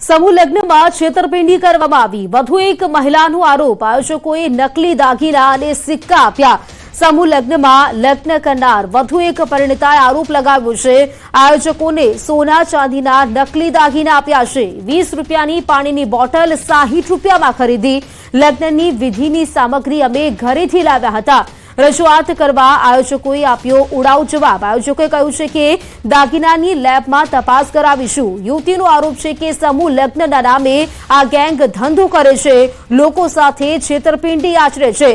સમૂહ લગ્નમાં છેતરપિંડી કરવામાં આવી। વધુ એક મહિલાનો આરોપ, આયોજકોએ નકલી દાગીના અને સિક્કા આપ્યા। સમૂહ લગ્નમાં લગ્ન કરનાર વધુ એક પરિણીતાએ આરોપ લગાવ્યો છે, આયોજકોને સોના ચાંદીના નકલી દાગીના આપ્યા છે। 20 રૂપિયાની પાણીની બોટલ 60 રૂપિયામાં ખરીદી। લગ્નની વિધિની સામગ્રી અમે ઘરેથી લાવ્યા હતા। રજૂઆત કરવા આયોજકોએ આપ્યો ઉડાઉ જવાબ। આયોજકોએ કહ્યું છે કે દાગીનાની લેબમાં તપાસ કરાવીશું। યુવતીનો આરોપ છે કે સમૂહ લગ્નના નામે આ ગેંગ ધંધો કરે છે, લોકો સાથે છેતરપિંડી આચરે છે।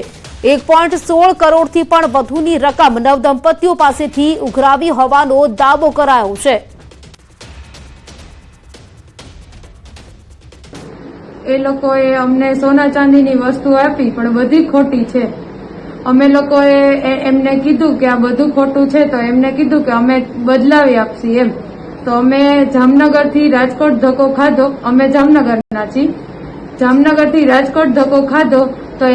1.16 કરોડથી પણ વધુની રકમ નવદંપતીઓ પાસેથી ઉઘરાવી હોવાનો દાવો કરાયો છે। એ લોકોએ અમને સોના ચાંદીની વસ્તુ આપી પણ બધી ખોટી છે। અમે લોકોએ એમને કીધું કે આ બધું ખોટું છે, તો એમને કીધું કે અમે બદલાવી આપશી એમ। તો અમે જામનગરથી રાજકોટ ધક્કો ખાધો। અમે જામનગરના છીએ। જામનગરથી રાજકોટ ધક્કો ખાધો તો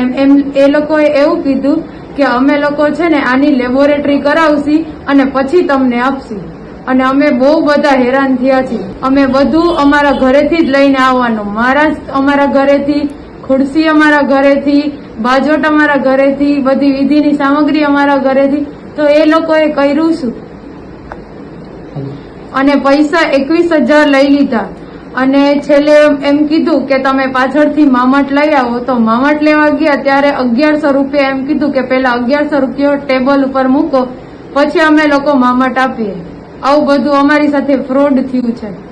એ લોકોએ એવું કીધું કે અમે લોકો છે ને આની લેબોરેટરી કરાવશી અને પછી તમને આપશી। અને અમે બહુ બધા હેરાન થયા છીએ। અમે બધું અમારા ઘરેથી જ લઈને આવવાનું, મહારાજ અમારા ઘરેથી, ખુરશી અમારા ઘરેથી, બાજોટ અમારા ઘરેથી, બધી વિધિની સામગ્રી અમારા ઘરેથી। તો એ લોકોએ કર્યું શું? અને પૈસા 21,000 લઈ લીધા અને છેલ્લે એમ કીધું કે તમે પાછળથી મામટ લઈ આવો। તો મામટ લેવા ગયા ત્યારે 1100 રૂપિયા એમ કીધું કે પેલા 1100 રૂપિયા ટેબલ ઉપર મૂકો, પછી અમે લોકો મામટ આપીએ। આવું બધું અમારી સાથે ફ્રોડ થયું છે।